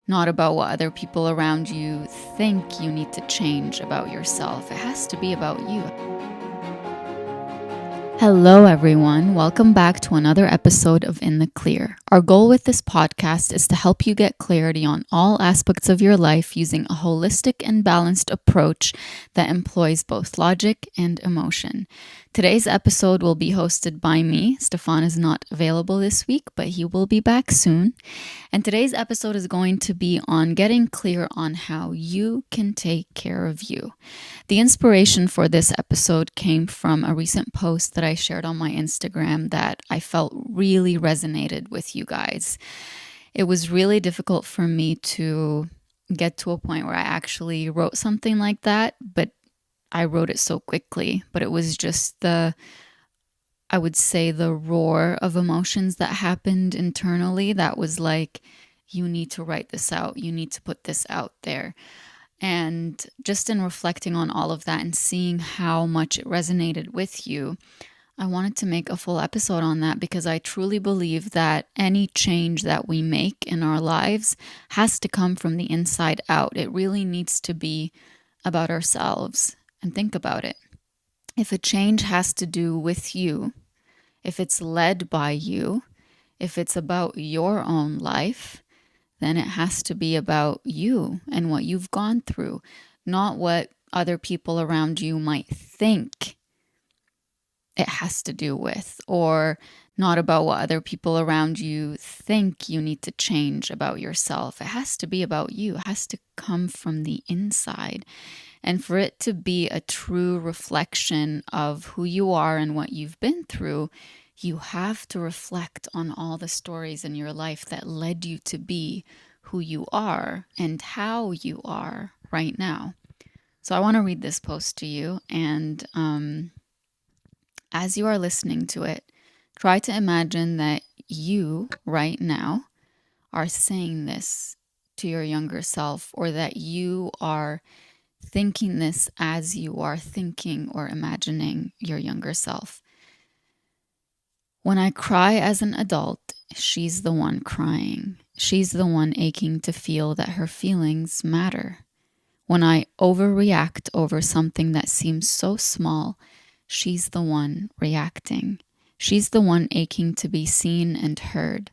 not about what other people around you think you need to change about yourself. It has to be about you. Hello, everyone. Welcome back to another episode of In the Clear. Our goal with this podcast is to help you get clarity on all aspects of your life using a holistic and balanced approach that employs both logic and emotion. Today's episode will be hosted by me. Stephan is not available this week, but he will be back soon. And today's episode is going to be on getting clear on how you can take care of you. The inspiration for this episode came from a recent post that I shared on my Instagram that I felt really resonated with you guys. It was really difficult for me to get to a point where I actually wrote something like that, but I wrote it so quickly. But it was just the roar of emotions that happened internally that was like, you need to write this out. You need to put this out there. And just in reflecting on all of that and seeing how much it resonated with you, I wanted to make a full episode on that because I truly believe that any change that we make in our lives has to come from the inside out. It really needs to be about ourselves. And think about it. If a change has to do with you, if it's led by you, if it's about your own life, then it has to be about you and what you've gone through, not what other people around you might think it has to do with, or not about what other people around you think you need to change about yourself. It has to be about you. It has to come from the inside. And for it to be a true reflection of who you are and what you've been through, you have to reflect on all the stories in your life that led you to be who you are and how you are right now. So I want to read this post to you. And as you are listening to it, try to imagine that you right now are saying this to your younger self, or that you are thinking this as you are thinking or imagining your younger self. When I cry as an adult, she's the one crying. She's the one aching to feel that her feelings matter. When I overreact over something that seems so small, she's the one reacting. She's the one aching to be seen and heard.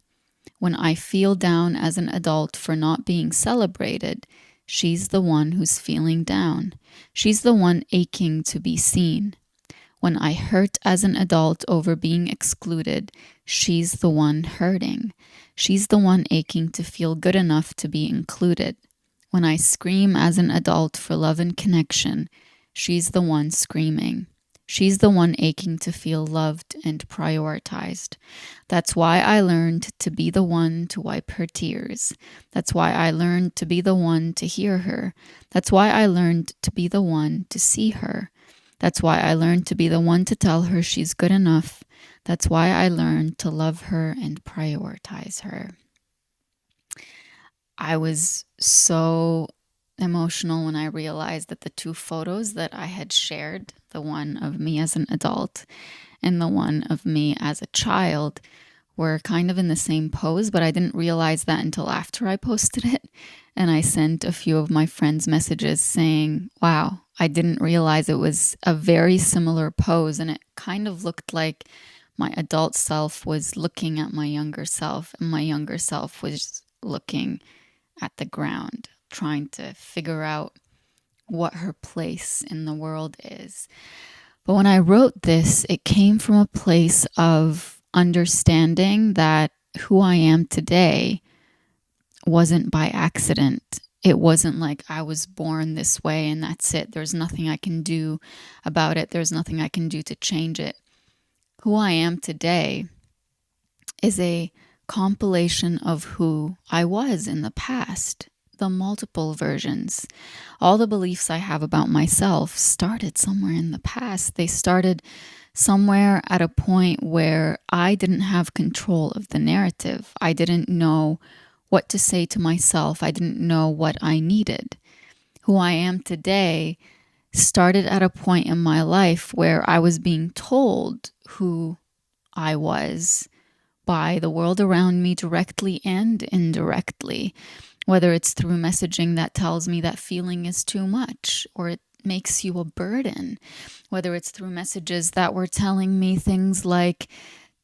When I feel down as an adult for not being celebrated, she's the one who's feeling down. She's the one aching to be seen. When I hurt as an adult over being excluded, she's the one hurting. She's the one aching to feel good enough to be included. When I scream as an adult for love and connection, she's the one screaming. She's the one aching to feel loved and prioritized. That's why I learned to be the one to wipe her tears. That's why I learned to be the one to hear her. That's why I learned to be the one to see her. That's why I learned to be the one to tell her she's good enough. That's why I learned to love her and prioritize her. I was so emotional when I realized that the two photos that I had shared, the one of me as an adult and the one of me as a child, were kind of in the same pose, but I didn't realize that until after I posted it. And I sent a few of my friends messages saying, wow, I didn't realize it was a very similar pose. And it kind of looked like my adult self was looking at my younger self, and my younger self was looking at the ground, trying to figure out what her place in the world is. But when I wrote this, it came from a place of understanding that who I am today wasn't by accident. It wasn't like I was born this way and that's it. There's nothing I can do about it. There's nothing I can do to change it. Who I am today is a compilation of who I was in the past, the multiple versions. All the beliefs I have about myself started somewhere in the past. They started somewhere at a point where I didn't have control of the narrative. I didn't know what to say to myself. I didn't know what I needed. Who I am today started at a point in my life where I was being told who I was by the world around me, directly and indirectly. whether it's through messaging that tells me that feeling is too much or it makes you a burden, whether it's through messages that were telling me things like,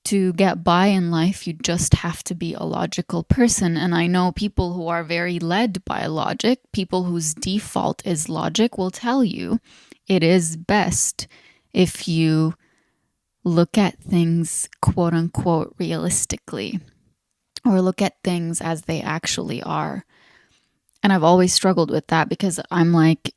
to get by in life, you just have to be a logical person. And I know people who are very led by logic, people whose default is logic, will tell you it is best if you look at things quote unquote realistically, or look at things as they actually are. And I've always struggled with that because I'm like,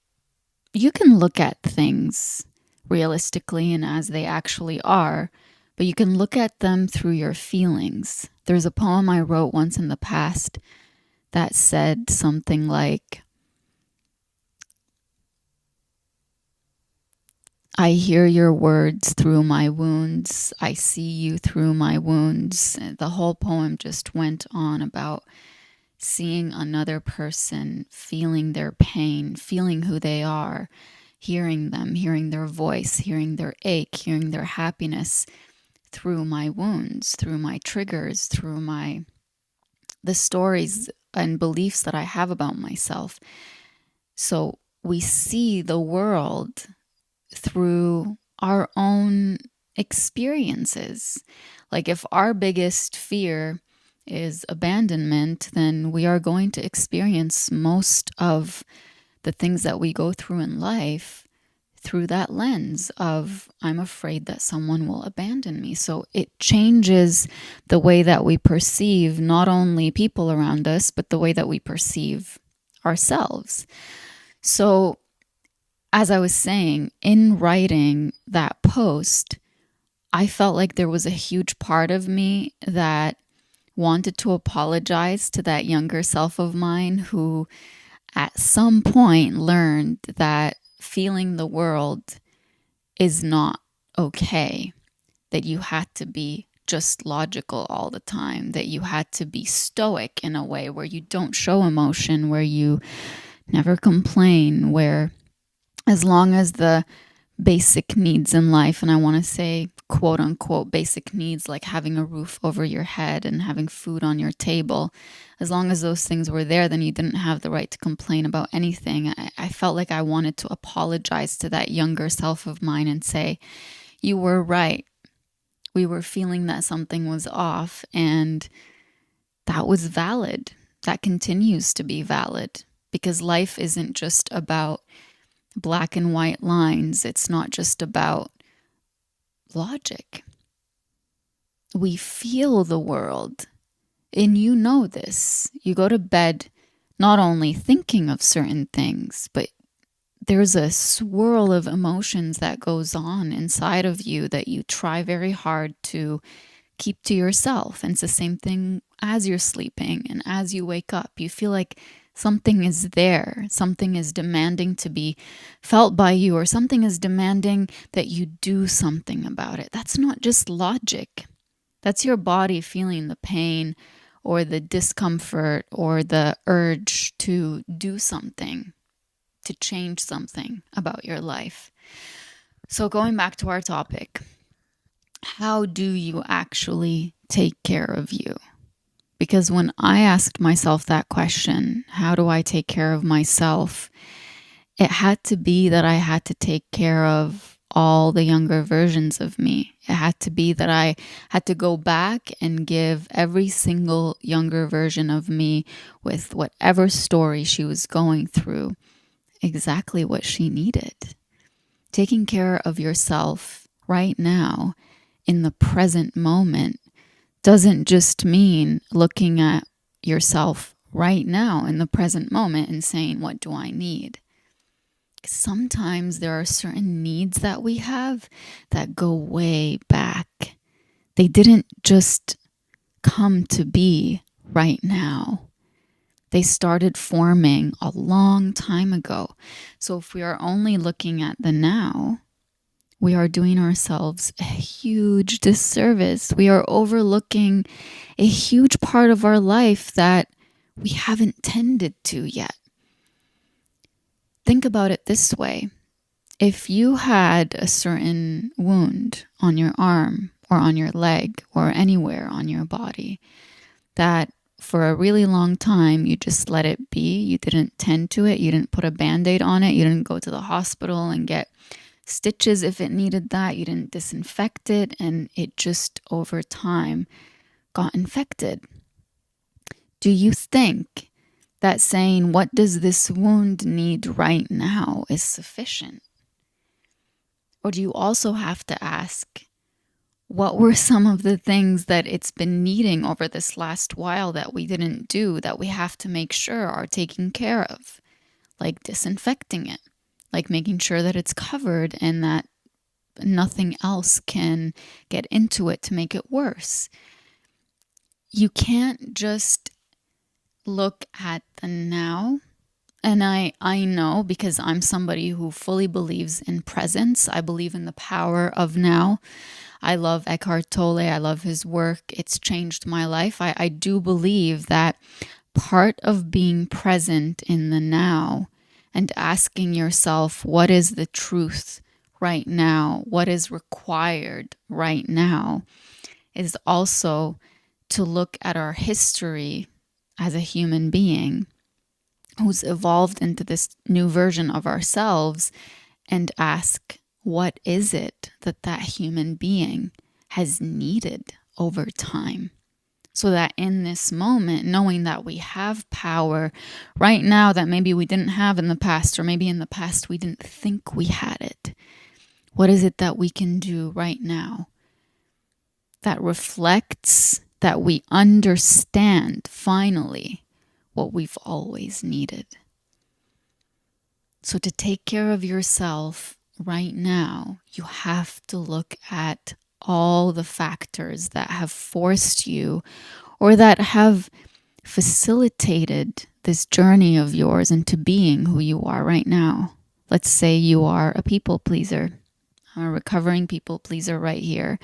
you can look at things realistically and as they actually are, but you can look at them through your feelings. There's a poem I wrote once in the past that said something like, I hear your words through my wounds. I see you through my wounds. The whole poem just went on about seeing another person, feeling their pain, feeling who they are, hearing them, hearing their voice, hearing their ache, hearing their happiness through my wounds, through my triggers, through the stories and beliefs that I have about myself. So we see the world through our own experiences. Like if our biggest fear is abandonment, then we are going to experience most of the things that we go through in life through that lens of, I'm afraid that someone will abandon me. So it changes the way that we perceive not only people around us, but the way that we perceive ourselves. So as I was saying, in writing that post, I felt like there was a huge part of me that wanted to apologize to that younger self of mine who at some point learned that feeling the world is not okay, that you had to be just logical all the time, that you had to be stoic in a way where you don't show emotion, where you never complain, where as long as the basic needs in life, and I want to say quote unquote basic needs like having a roof over your head and having food on your table, as long as those things were there, then you didn't have the right to complain about anything. I felt like I wanted to apologize to that younger self of mine and say, you were right. We were feeling that something was off, and that was valid. That continues to be valid, because life isn't just about black and white lines. It's not just about logic. We feel the world. And you know this. You go to bed not only thinking of certain things, but there's a swirl of emotions that goes on inside of you that you try very hard to keep to yourself. And it's the same thing as you're sleeping and as you wake up. You feel like something is there. Something is demanding to be felt by you, or something is demanding that you do something about it. That's not just logic. That's your body feeling the pain or the discomfort or the urge to do something, to change something about your life. So going back to our topic, how do you actually take care of you? Because when I asked myself that question, how do I take care of myself? It had to be that I had to take care of all the younger versions of me. It had to be that I had to go back and give every single younger version of me, with whatever story she was going through, exactly what she needed. Taking care of yourself right now in the present moment doesn't just mean looking at yourself right now in the present moment and saying, what do I need? Sometimes there are certain needs that we have that go way back. They didn't just come to be right now. They started forming a long time ago. So if we are only looking at the now, we are doing ourselves a huge disservice. We are overlooking a huge part of our life that we haven't tended to yet. Think about it this way. If you had a certain wound on your arm or on your leg or anywhere on your body that for a really long time, you just let it be. You didn't tend to it. You didn't put a band-aid on it. You didn't go to the hospital and get stitches if it needed that. You didn't disinfect it. And it just over time got infected. Do you think that saying, what does this wound need right now, is sufficient? Or do you also have to ask, what were some of the things that it's been needing over this last while that we didn't do, that we have to make sure are taken care of? Like disinfecting it, like making sure that it's covered and that nothing else can get into it to make it worse. You can't just look at the now. And I know, because I'm somebody who fully believes in presence. I believe in the power of now. I love Eckhart Tolle. I love his work. It's changed my life. I do believe that part of being present in the now and asking yourself, what is the truth right now? What is required right now? Is also to look at our history as a human being who's evolved into this new version of ourselves and ask, what is it that that human being has needed over time? So that in this moment, knowing that we have power right now that maybe we didn't have in the past, or maybe in the past we didn't think we had it. What is it that we can do right now that reflects that we understand finally what we've always needed? So to take care of yourself right now, you have to look at all the factors that have forced you or that have facilitated this journey of yours into being who you are right now. Let's say you are a people pleaser. I'm a recovering people pleaser right here.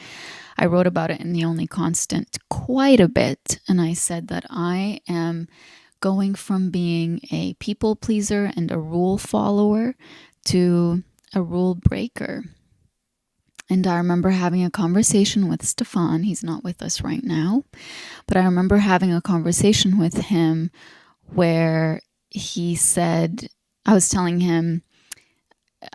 I wrote about it in The Only Constant quite a bit, and I said that I am going from being a people pleaser and a rule follower to a rule breaker. And I remember having a conversation with Stephan. He's not with us right now, but I remember having a conversation with him where he said, I was telling him,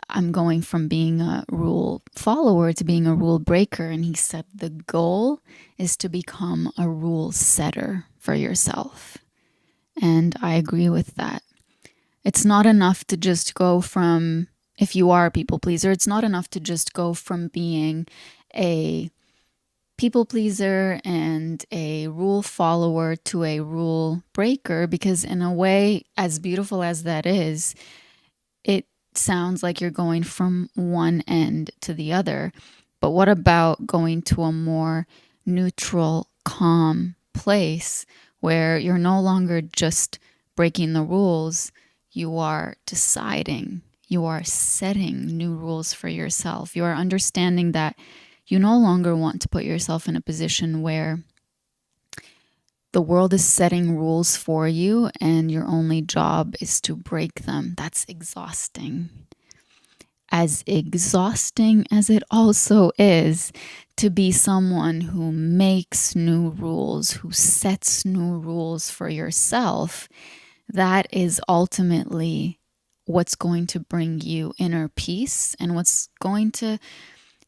I'm going from being a rule follower to being a rule breaker. And he said, the goal is to become a rule setter for yourself. And I agree with that. It's not enough to just go from, if you are a people pleaser, it's not enough to just go from being a people pleaser and a rule follower to a rule breaker, because in a way, as beautiful as that is, it sounds like you're going from one end to the other. But what about going to a more neutral, calm place where you're no longer just breaking the rules, you are deciding, you are setting new rules for yourself. You are understanding that you no longer want to put yourself in a position where the world is setting rules for you and your only job is to break them. That's exhausting. As exhausting as it also is to be someone who makes new rules, who sets new rules for yourself, that is ultimately what's going to bring you inner peace and what's going to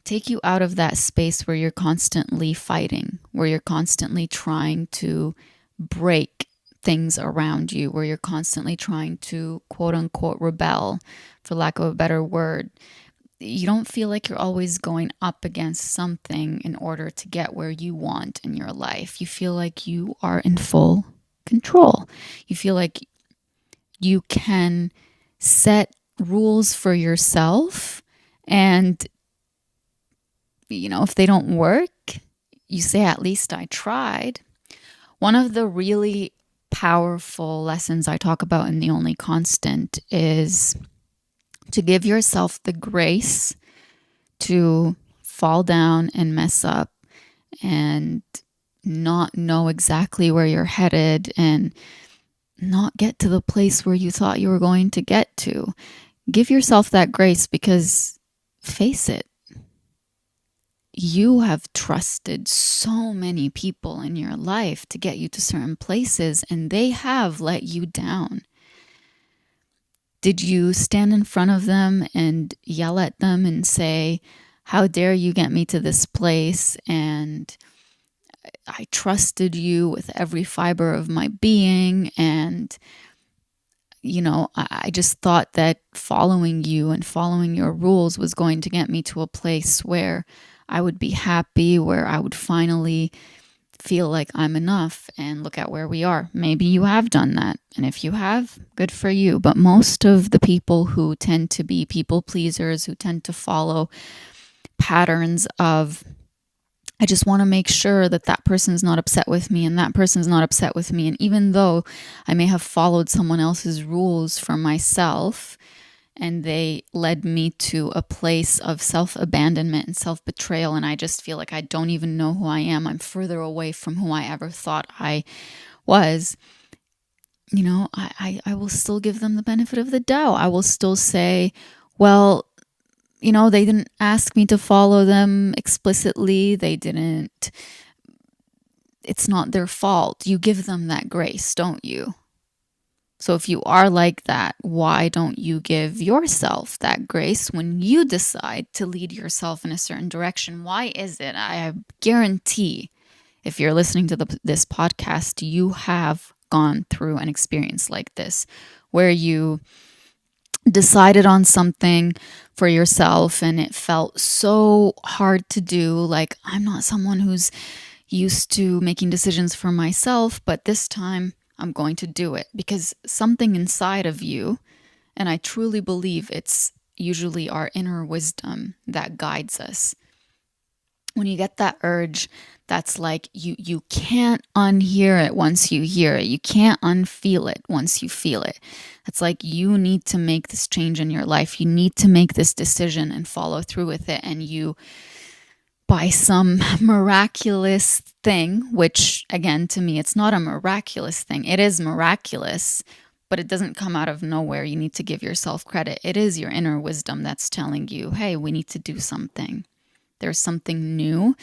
take you out of that space where you're constantly fighting, where you're constantly trying to break things around you, where you're constantly trying to quote unquote rebel, for lack of a better word. You don't feel like you're always going up against something in order to get where you want in your life. You feel like you are in full control. You feel like you can set rules for yourself, and if they don't work, you say, at least I tried. One of the really powerful lessons I talk about in The Only Constant is to give yourself the grace to fall down and mess up and not know exactly where you're headed and not get to the place where you thought you were going to get to. Give yourself that grace, because face it, you have trusted so many people in your life to get you to certain places, and they have let you down. Did you stand in front of them and yell at them and say, how dare you get me to this place? And I trusted you with every fiber of my being. And, I just thought that following you and following your rules was going to get me to a place where I would be happy, where I would finally feel like I'm enough. And look at where we are. Maybe you have done that. And if you have, good for you. But most of the people who tend to be people pleasers, who tend to follow patterns of, I just want to make sure that that person's not upset with me and that person's not upset with me. And even though I may have followed someone else's rules for myself, and they led me to a place of self-abandonment and self-betrayal, and I just feel like I don't even know who I am. I'm further away from who I ever thought I was. I will still give them the benefit of the doubt. I will still say, well, they didn't ask me to follow them explicitly. It's not their fault. You give them that grace, don't you? So if you are like that, why don't you give yourself that grace when you decide to lead yourself in a certain direction? Why is it? I guarantee if you're listening to this podcast, you have gone through an experience like this where you decided on something for yourself and it felt so hard to do. Like, I'm not someone who's used to making decisions for myself, but this time I'm going to do it because something inside of you, and I truly believe it's usually our inner wisdom that guides us. When you get that urge, that's like you can't unhear it once you hear it. You can't unfeel it once you feel it. It's like you need to make this change in your life. You need to make this decision and follow through with it. And you, by some miraculous thing, which again, to me, it's not a miraculous thing. It is miraculous, but it doesn't come out of nowhere. You need to give yourself credit. It is your inner wisdom that's telling you, hey, we need to do something. There's something new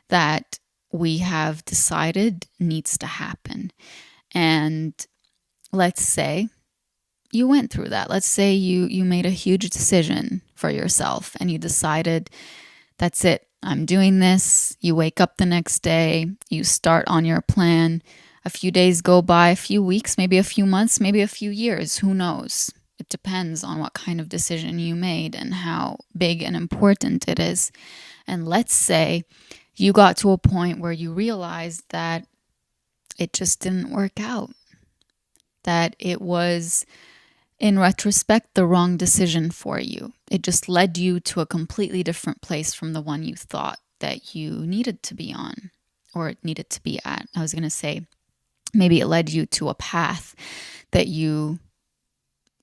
that we have decided needs to happen. And let's say you went through that. Let's say you made a huge decision for yourself and you decided, that's it, I'm doing this. You wake up the next day, you start on your plan. A few days go by, a few weeks, maybe a few months, maybe a few years. Who knows? It depends on what kind of decision you made and how big and important it is. And let's say you got to a point where you realized that it just didn't work out, that it was, in retrospect, the wrong decision for you. It just led you to a completely different place from the one you thought that you needed to be on or needed to be at. I was going to say, maybe it led you to a path that you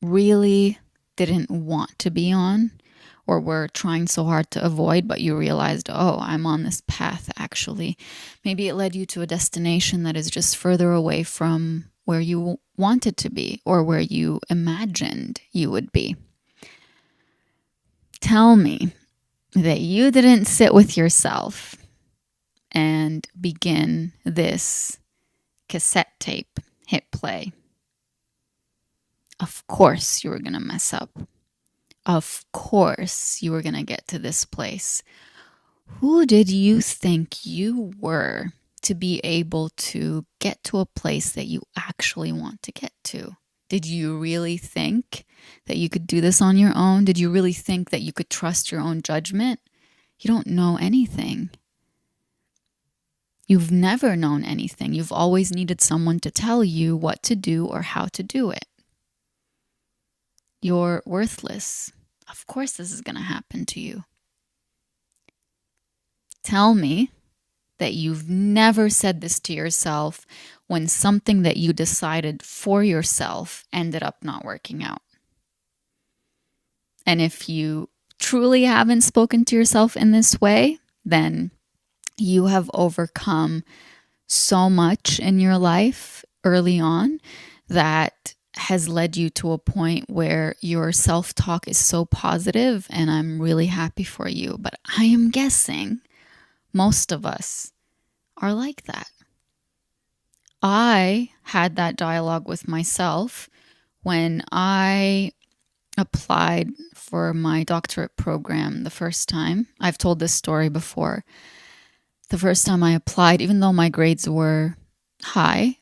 really didn't want to be on, or were trying so hard to avoid, but you realized, oh, I'm on this path actually. Maybe it led you to a destination that is just further away from where you wanted to be or where you imagined you would be. Tell me that you didn't sit with yourself and begin this cassette tape, hit play. Of course you were going to mess up. Of course you were going to get to this place. Who did you think you were to be able to get to a place that you actually want to get to? Did you really think that you could do this on your own? Did you really think that you could trust your own judgment? You don't know anything. You've never known anything. You've always needed someone to tell you what to do or how to do it. You're worthless. Of course this is going to happen to you. Tell me that you've never said this to yourself when something that you decided for yourself ended up not working out. And if you truly haven't spoken to yourself in this way, then you have overcome so much in your life early on that has led you to a point where your self-talk is so positive, and I'm really happy for you. But I am guessing Most of us are like that. I had that dialogue with myself when I applied for my doctorate program the first time. I've told this story before. The first time I applied, even though my grades were high,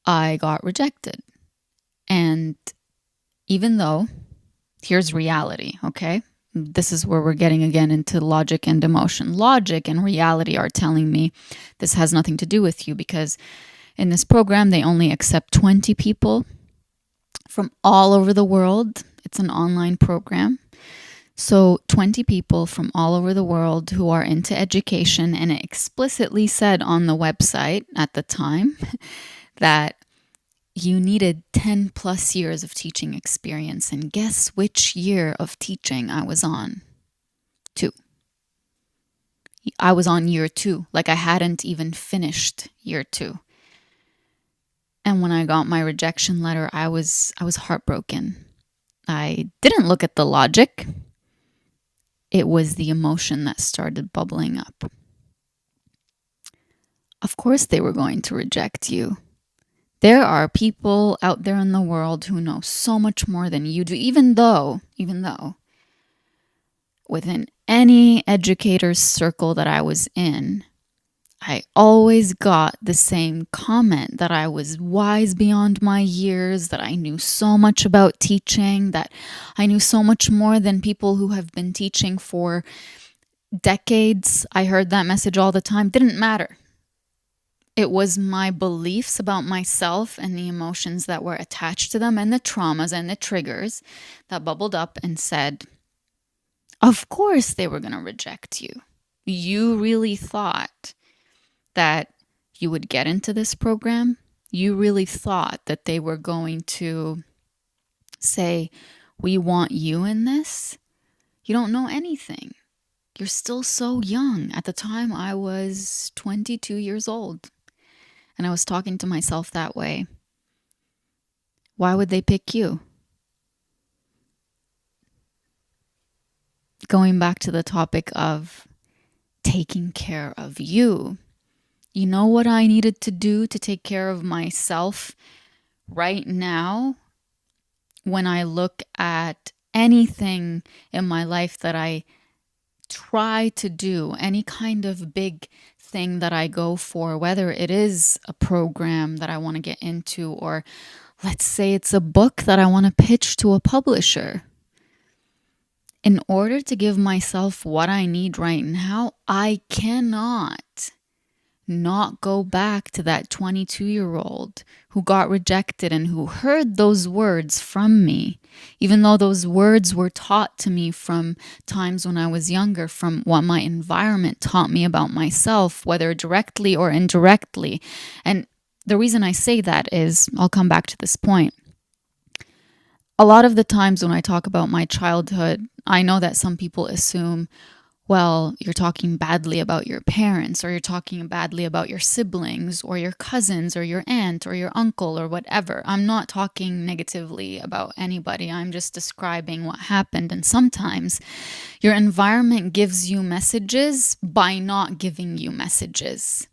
I got rejected. And even though, here's reality, okay? This is where we're getting again into logic and emotion. Logic and reality are telling me this has nothing to do with you, because in this program, they only accept 20 people from all over the world. It's an online program. So 20 people from all over the world who are into education, and it explicitly said on the website at the time that you needed 10 plus years of teaching experience. And guess which year of teaching I was on? 2. I was on year 2. Like I hadn't even finished year 2. And when I got my rejection letter, I was heartbroken. I didn't look at the logic. It was the emotion that started bubbling up. Of course they were going to reject you. There are people out there in the world who know so much more than you do, even though within any educator's circle that I was in, I always got the same comment that I was wise beyond my years, that I knew so much about teaching, that I knew so much more than people who have been teaching for decades. I heard that message all the time. Didn't matter. It was my beliefs about myself and the emotions that were attached to them and the traumas and the triggers that bubbled up and said, of course they were going to reject you. You really thought that you would get into this program? You really thought that they were going to say, we want you in this? You don't know anything. You're still so young. At the time, I was 22 years old. And I was talking to myself that way. Why would they pick you? Going back to the topic of taking care of you. You know what I needed to do to take care of myself right now? When I look at anything in my life that I try to do, any kind of big thing that I go for, whether it is a program that I want to get into, or let's say it's a book that I want to pitch to a publisher. In order to give myself what I need right now, I cannot not go back to that 22-year-old who got rejected and who heard those words from me, even though those words were taught to me from times when I was younger, from what my environment taught me about myself, whether directly or indirectly. And the reason I say that is, I'll come back to this point. A lot of the times when I talk about my childhood, I know that some people assume, well, you're talking badly about your parents, or you're talking badly about your siblings, or your cousins, or your aunt, or your uncle, or whatever. I'm not talking negatively about anybody. I'm just describing what happened. And sometimes your environment gives you messages by not giving you messages.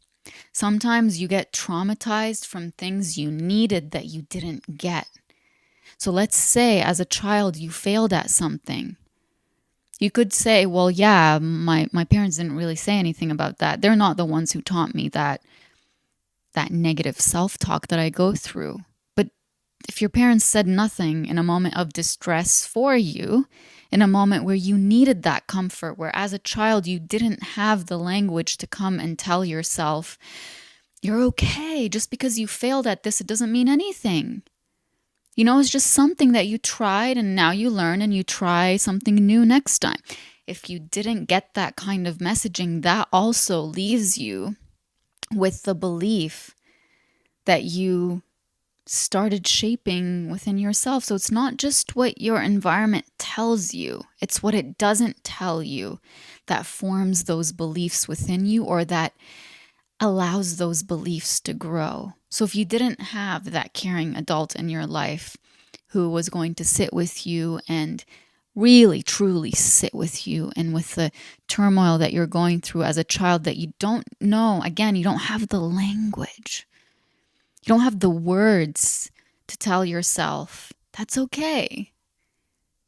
Sometimes you get traumatized from things you needed that you didn't get. So let's say as a child you failed at something. You could say, well, yeah, my parents didn't really say anything about that. They're not the ones who taught me that negative self-talk that I go through. But if your parents said nothing in a moment of distress for you, in a moment where you needed that comfort, where as a child you didn't have the language to come and tell yourself, you're okay, just because you failed at this, it doesn't mean anything. You know, it's just something that you tried and now you learn and you try something new next time. If you didn't get that kind of messaging, that also leaves you with the belief that you started shaping within yourself. So it's not just what your environment tells you, it's what it doesn't tell you that forms those beliefs within you, or that allows those beliefs to grow. So if you didn't have that caring adult in your life who was going to sit with you and really, truly sit with you and with the turmoil that you're going through as a child that you don't know. Again, you don't have the language. You don't have the words to tell yourself, that's okay.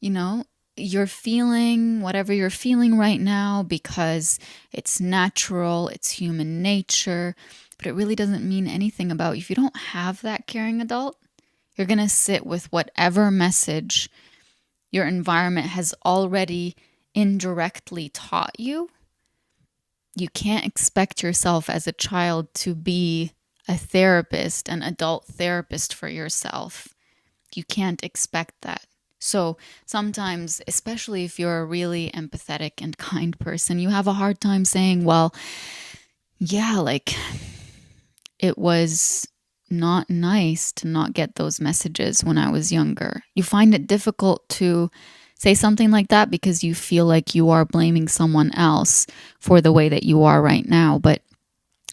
You know, you're feeling whatever you're feeling right now because it's natural, it's human nature, but it really doesn't mean anything about you. If you don't have that caring adult, you're going to sit with whatever message your environment has already indirectly taught you. You can't expect yourself as a child to be a therapist, an adult therapist for yourself. You can't expect that. So sometimes, especially if you're a really empathetic and kind person, you have a hard time saying, well, yeah, like it was not nice to not get those messages when I was younger. You find it difficult to say something like that because you feel like you are blaming someone else for the way that you are right now. But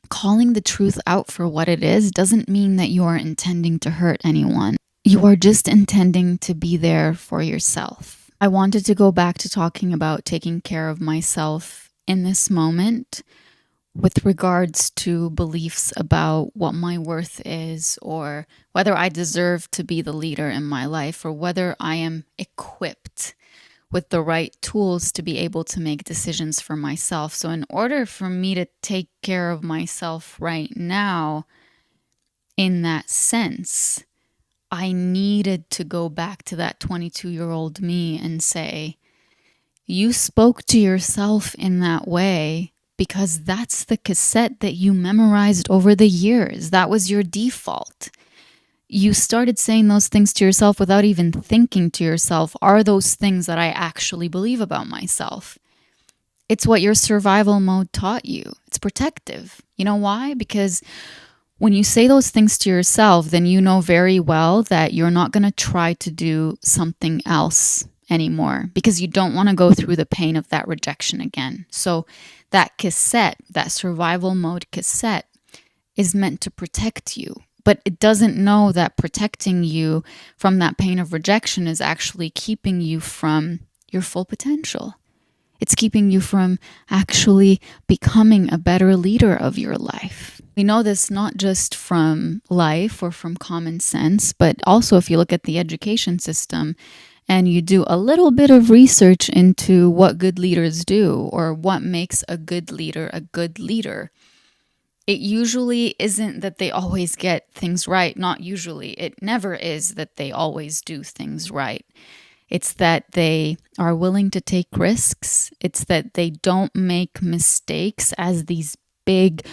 calling the truth out for what it is doesn't mean that you are intending to hurt anyone. You are just intending to be there for yourself. I wanted to go back to talking about taking care of myself in this moment with regards to beliefs about what my worth is, or whether I deserve to be the leader in my life, or whether I am equipped with the right tools to be able to make decisions for myself. So in order for me to take care of myself right now, in that sense, I needed to go back to that 22-year-old me and say, you spoke to yourself in that way because that's the cassette that you memorized over the years. That was your default. You started saying those things to yourself without even thinking to yourself, are those things that I actually believe about myself? It's what your survival mode taught you. It's protective. You know why? Because when you say those things to yourself, then you know very well that you're not going to try to do something else anymore because you don't want to go through the pain of that rejection again. So that cassette, that survival mode cassette, is meant to protect you. But it doesn't know that protecting you from that pain of rejection is actually keeping you from your full potential. It's keeping you from actually becoming a better leader of your life. We know this not just from life or from common sense, but also if you look at the education system and you do a little bit of research into what good leaders do or what makes a good leader a good leader. It usually isn't that they always get things right. Not usually. It never is that they always do things right. It's that they are willing to take risks. It's that they don't make mistakes as these big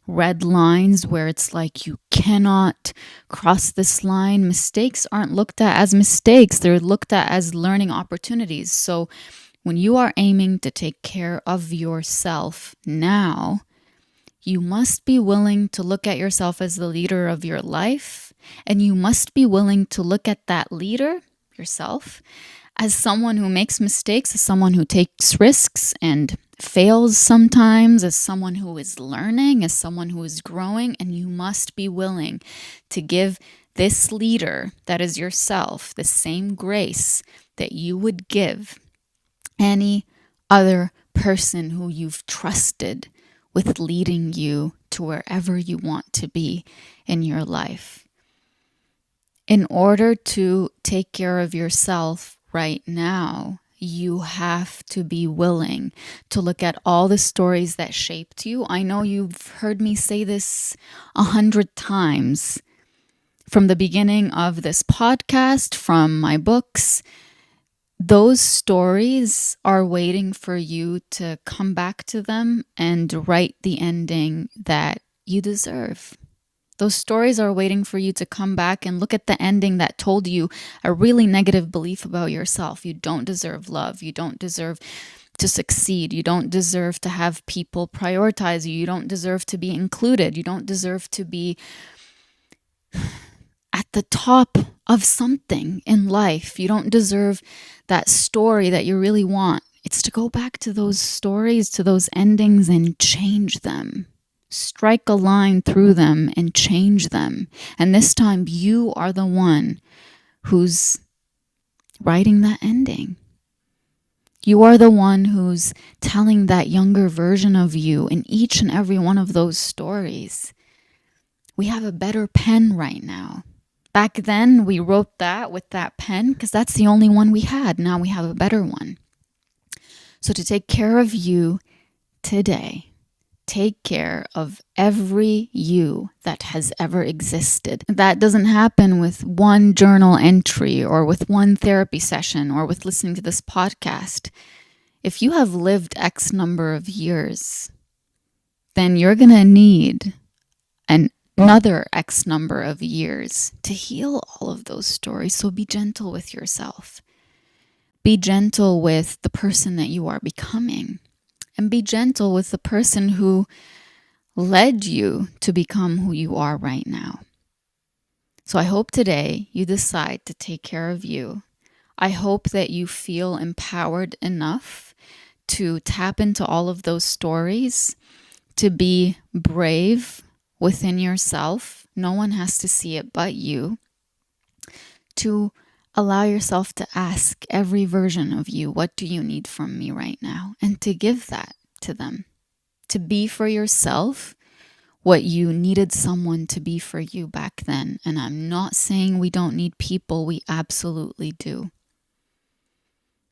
red lines where it's like you cannot cross this line. Mistakes aren't looked at as mistakes. They're looked at as learning opportunities. So when you are aiming to take care of yourself now, you must be willing to look at yourself as the leader of your life, and you must be willing to look at that leader, yourself, as someone who makes mistakes, as someone who takes risks and fails sometimes, as someone who is learning, as someone who is growing, and you must be willing to give this leader that is yourself the same grace that you would give any other person who you've trusted with leading you to wherever you want to be in your life. In order to take care of yourself right now, you have to be willing to look at all the stories that shaped you. I know you've heard me say this 100 times from the beginning of this podcast, from my books. Those stories are waiting for you to come back to them and write the ending that you deserve. Those stories are waiting for you to come back and look at the ending that told you a really negative belief about yourself. You don't deserve love. You don't deserve to succeed. You don't deserve to have people prioritize you. You don't deserve to be included. You don't deserve to be at the top of something in life. You don't deserve that story that you really want. It's to go back to those stories, to those endings, and change them. Strike a line through them and change them. And this time you are the one who's writing that ending. You are the one who's telling that younger version of you in each and every one of those stories. We have a better pen right now. Back then, we wrote that with that pen because that's the only one we had. Now we have a better one. So to take care of you today, take care of every you that has ever existed. That doesn't happen with one journal entry or with one therapy session or with listening to this podcast. If you have lived X number of years, then you're going to need another X number of years to heal all of those stories. So be gentle with yourself. Be gentle with the person that you are becoming. And be gentle with the person who led you to become who you are right now. So I hope today you decide to take care of you. I hope that you feel empowered enough to tap into all of those stories, to be brave within yourself. No one has to see it but you. To allow yourself to ask every version of you, what do you need from me right now? And to give that to them. To be for yourself what you needed someone to be for you back then. And I'm not saying we don't need people. We absolutely do.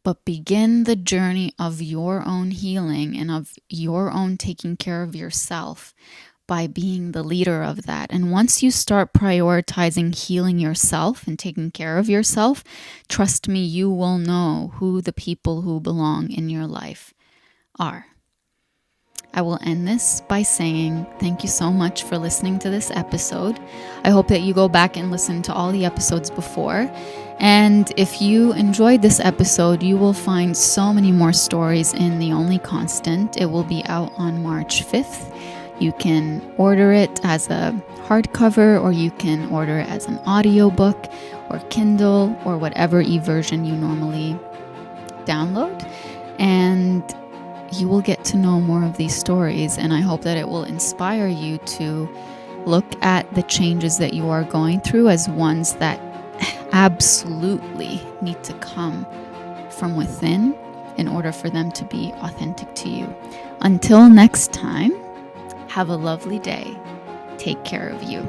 But begin the journey of your own healing and of your own taking care of yourself by being the leader of that. And once you start prioritizing healing yourself and taking care of yourself, trust me, you will know who the people who belong in your life are. I will end this by saying thank you so much for listening to this episode. I hope that you go back and listen to all the episodes before. And if you enjoyed this episode, you will find so many more stories in The Only Constant. It will be out on March 5th. You can order it as a hardcover, or you can order it as an audiobook or Kindle or whatever e-version you normally download. And you will get to know more of these stories, and I hope that it will inspire you to look at the changes that you are going through as ones that absolutely need to come from within in order for them to be authentic to you. Until next time, have a lovely day. Take care of you.